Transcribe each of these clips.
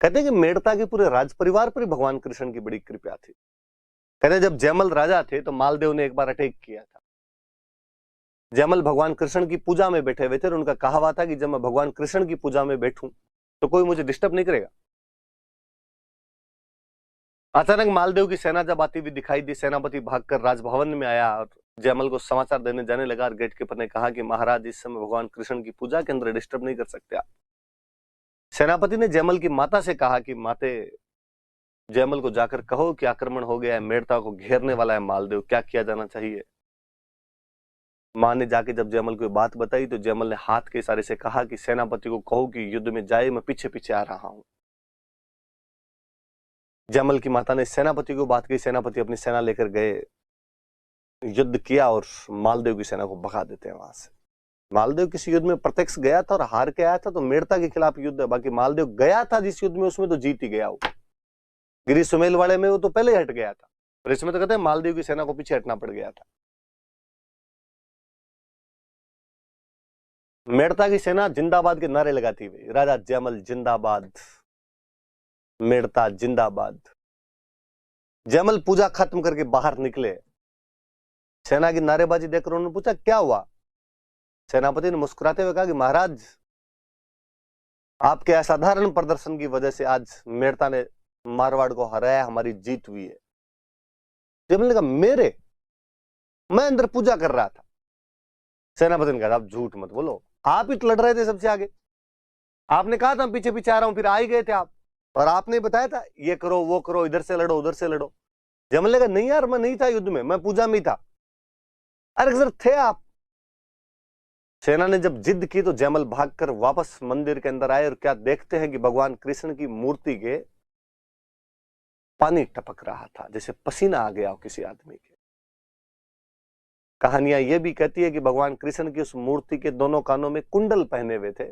कहते हैं कि मेड़ता के पूरे राज परिवार पर भगवान कृष्ण की बड़ी कृपा थी। कहते हैं जब जयमल राजा थे तो मालदेव ने एक बार अटैक किया था। जयमल भगवान कृष्ण की पूजा में बैठे हुए थे और उनका कहा हुआ था कि जब मैं भगवान कृष्ण की पूजा में बैठूं तो कोई मुझे डिस्टर्ब नहीं करेगा। अचानक मालदेव की सेना जब आती हुई दिखाई दी, सेनापति भागकर राजभवन में आया और जयमल को समाचार देने जाने लगा और गेट कीपर ने कहा कि महाराज इस समय भगवान कृष्ण की पूजा के अंदर डिस्टर्ब नहीं कर सकते आप। सेनापति ने जयमल की माता से कहा कि माते, जयमल को जाकर कहो कि आक्रमण हो गया है, मेड़ता को घेरने वाला है मालदेव, क्या किया जाना चाहिए। मां ने जाके जब जयमल को बात बताई तो जयमल ने हाथ के इशारे से कहा कि सेनापति को कहो कि युद्ध में जाए, मैं पीछे पीछे आ रहा हूं। जयमल की माता ने सेनापति को बात की, सेनापति अपनी सेना लेकर गए, युद्ध किया और मालदेव की सेना को भगा देते हैं वहां से। मालदेव किसी युद्ध में प्रत्यक्ष गया था और हार के आया था, तो मेड़ता के खिलाफ युद्ध है। बाकी मालदेव गया था जिस युद्ध में, उसमें तो जीत ही गया। वो गिरी सुमेल वाले में वो तो पहले ही हट गया था, और इसमें तो कहते हैं मालदेव की सेना को पीछे हटना पड़ गया था। मेड़ता की सेना जिंदाबाद के नारे लगाती हुई, राजा जयमल जिंदाबाद, मेड़ता जिंदाबाद। जयमल पूजा खत्म करके बाहर निकले, सेना की नारेबाजी देखकर उन्होंने पूछा क्या हुआ। सेनापति ने मुस्कुराते हुए कहा कि महाराज, आपके असाधारण प्रदर्शन की वजह से आज मेड़ता ने मारवाड़ को हराया, हमारी जीत हुई है। जयमल ने कहा मेरे, मैं अंदर पूजा कर रहा था। सेनापति ने कहा आप झूठ मत बोलो, आप ही तो लड़ रहे थे सबसे आगे, आपने कहा था पीछे पीछे आ रहा हूं, फिर आ ही गए थे आप, और आपने बताया था ये करो वो करो, इधर से लड़ो उधर से लड़ो। जयमल ने कहा नहीं यार, मैं नहीं था युद्ध में, मैं पूजा में ही था। अरे सर थे आप। सेना ने जब जिद की तो जयमल भागकर वापस मंदिर के अंदर आए और क्या देखते हैं कि भगवान कृष्ण की मूर्ति के पानी टपक रहा था, जैसे पसीना आ गया हो किसी आदमी के। कहानियां यह भी कहती है कि भगवान कृष्ण की उस मूर्ति के दोनों कानों में कुंडल पहने हुए थे,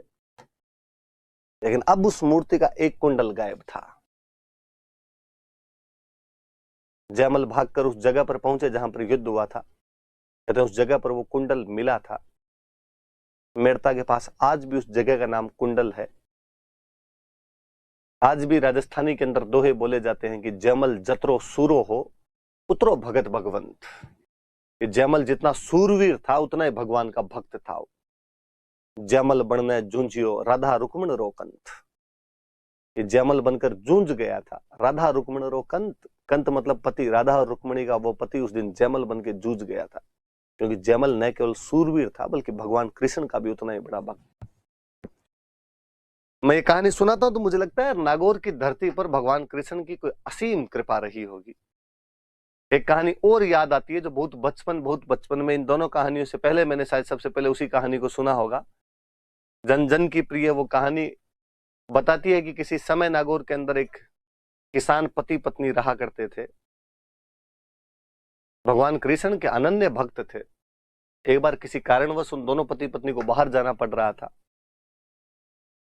लेकिन अब उस मूर्ति का एक कुंडल गायब था। जयमल भागकर उस जगह पर पहुंचे जहां पर युद्ध हुआ था। कहते हैं उस जगह पर वो कुंडल मिला था। मेड़ता के पास आज भी उस जगह का नाम कुंडल है। आज भी राजस्थानी के अंदर दोहे बोले जाते हैं कि जयमल जतरो सूरो हो, उतरो भगत भगवंत। कि जयमल जितना सूरवीर था उतना ही भगवान का भक्त था। जयमल बनने जूझियो राधा रुक्मण रो कंत। ये जयमल बनकर जूझ गया था, राधा रुक्मण रो कंत, कंत मतलब पति, राधा और रुक्मणी का वो पति उस दिन जयमल बन के जूझ गया था, क्योंकि जयमल न केवल सूरवीर था बल्कि भगवान कृष्ण का भी उतना ही बड़ा भक्त। मैं ये कहानी सुनाता हूं तो मुझे लगता है नागौर की धरती पर भगवान कृष्ण की कोई असीम कृपा रही होगी। एक कहानी और याद आती है जो बहुत बचपन में, इन दोनों कहानियों से पहले मैंने शायद सबसे पहले उसी कहानी को सुना होगा। जन जन की प्रिय वो कहानी बताती है कि किसी समय नागौर के अंदर एक किसान पति पत्नी रहा करते थे। भगवान कृष्ण के अनन्य भक्त थे। एक बार किसी कारणवश उन दोनों पति पत्नी को बाहर जाना पड़ रहा था,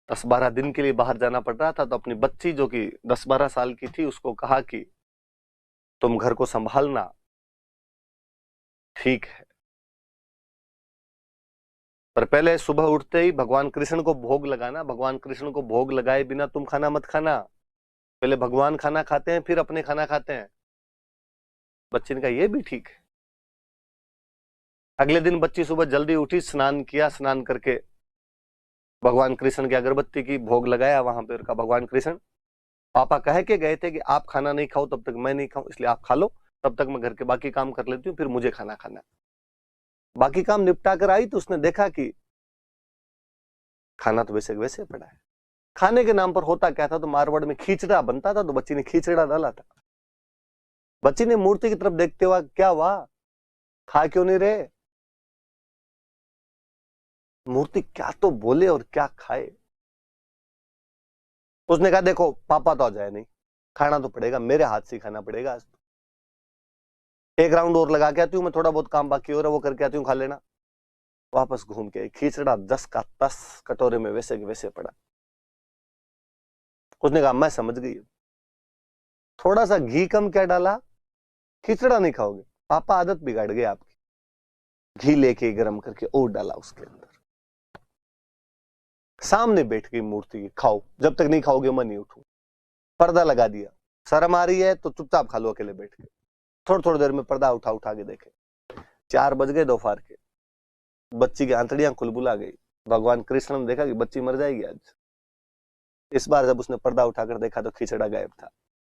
10-12 दिन के लिए बाहर जाना पड़ रहा था। तो अपनी बच्ची जो कि 10-12 साल की थी उसको कहा कि तुम घर को संभालना, ठीक है, पर पहले सुबह उठते ही भगवान कृष्ण को भोग लगाना, भगवान कृष्ण को भोग लगाए बिना तुम खाना मत खाना, पहले भगवान खाना खाते हैं फिर अपने खाना खाते हैं। बच्ची ने कहा ये भी ठीक है। अगले दिन बच्ची सुबह जल्दी उठी, स्नान किया, स्नान करके भगवान कृष्ण की अगरबत्ती की भोग लगाया वहां पर। कहा भगवान कृष्ण, पापा कह के गए थे कि आप खाना नहीं खाओ तब तक मैं नहीं खाऊं, इसलिए आप खा लो, तब तक मैं घर के बाकी काम कर लेती हूँ, फिर मुझे खाना खाना। बाकी काम निपटा कर आई तो उसने देखा कि खाना तो वैसे वैसे पड़ा है। खाने के नाम पर होता क्या था, तो मारवाड़ में खींचड़ा बनता था, तो बच्ची ने खींचड़ा डाला था। बच्ची ने मूर्ति की तरफ देखते हुआ, क्या हुआ, खा क्यों नहीं रहे। मूर्ति क्या तो बोले और क्या खाए। उसने कहा देखो पापा तो आ जाए नहीं, खाना तो पड़ेगा, मेरे हाथ से खाना पड़ेगा आज तो। एक राउंड और लगा के आती हूँ मैं, थोड़ा बहुत काम बाकी हो रहा है वो करके आती हूँ, खा लेना। वापस घूम के खींचड़ा 10 का 10 कटोरे में वैसे के वैसे पड़ा। उसने कहा मैं समझ गई, थोड़ा सा घी कम क्या डाला, खिचड़ा नहीं खाओगे। पापा आदत बिगाड़ गई आपकी। घी लेके गरम करके और डाला उसके अंदर, सामने बैठ गई मूर्ति की, खाओ, जब तक नहीं खाओगे मैं नहीं उठूं। पर्दा लगा दिया, शर्म आ रही है तो चुपचाप खा लो अकेले बैठ के। थोड़ी थोड़ी देर में पर्दा उठा उठा के देखे, 4 बज गए दोपहर के, बच्ची की आंतड़ियां खुलबुला गई। भगवान कृष्ण ने देखा कि बच्ची मर जाएगी आज। इस बार जब उसने पर्दा उठाकर देखा तो खिचड़ा गायब था।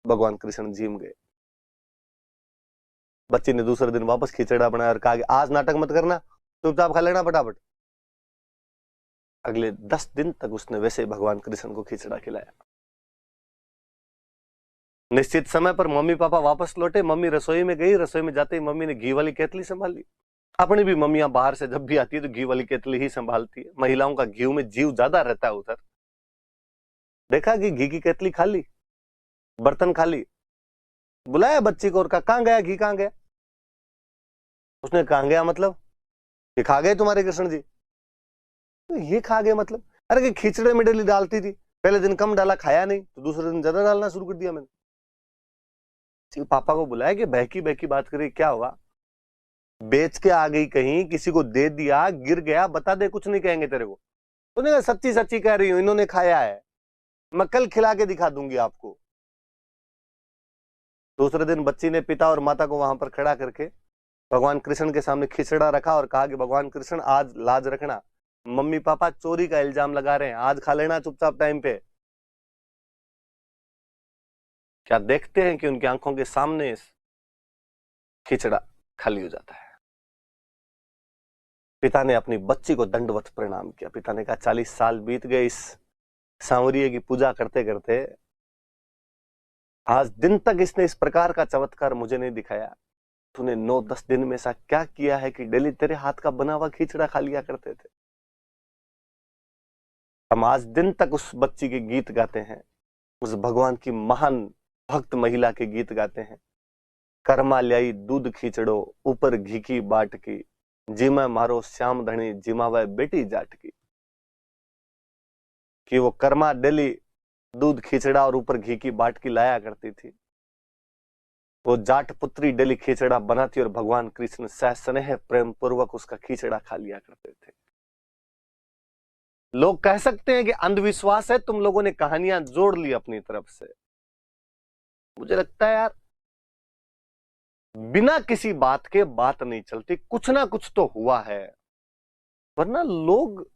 भगवान कृष्ण झीम गए। बच्ची ने दूसरे दिन वापस खिचड़ा बनाया और कहा कि आज नाटक मत करना, चुपचाप खा लेना फटाफट। अगले 10 दिन तक उसने वैसे भगवान कृष्ण को खिचड़ा खिलाया। निश्चित समय पर मम्मी पापा वापस लौटे। मम्मी रसोई में गई, रसोई में जाते ही मम्मी ने घी वाली केतली संभाल ली। अपनी भी मम्मियां बाहर से जब भी आती है तो घी वाली केतली ही संभालती है। महिलाओं का घी में जीव ज्यादा रहता है उधर। देखा कि घी की केतली खाली, बर्तन खाली। बुलाया बच्ची को और कहा कहां गया घी, कहां गया? उसने कहा गया मतलब ये खा गए तुम्हारे कृष्ण जी? तो ये खा गए मतलब? अरे कि खिचड़े में डेली डालती थी, पहले दिन कम डाला, खाया नहीं, तो दूसरे दिन ज्यादा डालना शुरू कर दिया मैंने। पापा को बुलाया कि बहकी बहकी बात करी, क्या हुआ? बेच के आ गई कहीं, किसी को दे दिया, गिर गया, बता दे, कुछ नहीं कहेंगे तेरे को। तूने कहा सच्ची सच्ची कह रही हूं, इन्होंने खाया है, मैं कल खिला के दिखा दूंगी आपको। दूसरे दिन बच्ची ने पिता और माता को वहां पर खड़ा करके भगवान कृष्ण के सामने खिचड़ा रखा और कहा कि भगवान कृष्ण आज लाज रखना, मम्मी पापा चोरी का इल्जाम लगा रहे हैं, आज खा लेना चुपचाप टाइम पे। क्या देखते हैं कि उनकी आंखों के सामने खिचड़ा खाली हो जाता है। पिता ने अपनी बच्ची को दंडवत प्रणाम किया। पिता ने कहा 40 साल बीत गए इस सांवरिये की पूजा करते करते, आज दिन तक इसने इस प्रकार का चमत्कार मुझे नहीं दिखाया। तूने 9-10 दिन में ऐसा क्या किया है कि डेली तेरे हाथ का बना हुआ खिचड़ा खा लिया करते थे। हम आज दिन तक उस बच्ची के गीत गाते हैं, उस भगवान की महान भक्त महिला के गीत गाते हैं। कर्मा ल्याई दूध खींचड़ो ऊपर घी की बाट की, जिमा मारो श्याम धनी जिमावे बेटी जाट की। कि वो कर्मा डेली दूध खींचड़ा और ऊपर घी की बाट की लाया करती थी। वो जाट पुत्री डेली खींचड़ा बनाती और भगवान कृष्ण सह स्नेह प्रेम पूर्वक उसका खींचड़ा खा लिया करते थे। लोग कह सकते हैं कि अंधविश्वास है, तुम लोगों ने कहानियां जोड़ ली अपनी तरफ से। मुझे लगता है यार, बिना किसी बात के बात नहीं चलती, कुछ ना कुछ तो हुआ है, वरना लोग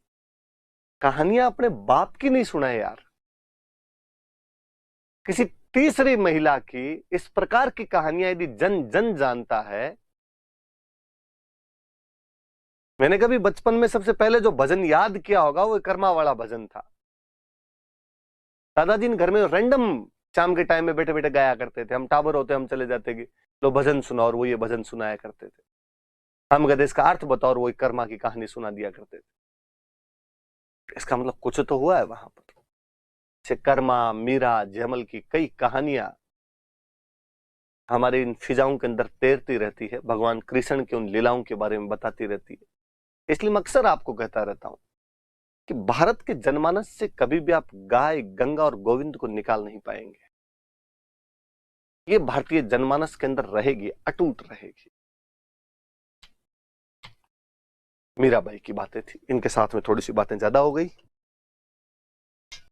कहानियां अपने बाप की नहीं सुनाए यार। किसी तीसरी महिला की इस प्रकार की कहानियां यदि जन जन जानता है। मैंने कभी बचपन में सबसे पहले जो भजन याद किया होगा वो कर्मा वाला भजन था। दादाजी ने घर में रैंडम शाम के टाइम में बैठे बैठे गाया करते थे। हम टावर होते, हम चले जाते कि लो भजन सुना, और वो ये भजन सुनाया करते थे। हम कहते इसका अर्थ बताओ, और वो कर्मा की कहानी सुना दिया करते थे। इसका मतलब कुछ तो हुआ है वहां पर। से कर्मा, मीरा, जमल की कई कहानियां हमारे इन फिजाओं के अंदर तैरती रहती है, भगवान कृष्ण की उन लीलाओं के बारे में बताती रहती है। इसलिए मैं अक्सर आपको कहता रहता हूं कि भारत के जनमानस से कभी भी आप गाय, गंगा और गोविंद को निकाल नहीं पाएंगे। ये भारतीय जनमानस के अंदर रहेगी, अटूट रहेगी। मीराबाई की बातें थी, इनके साथ में थोड़ी सी बातें ज्यादा हो गई।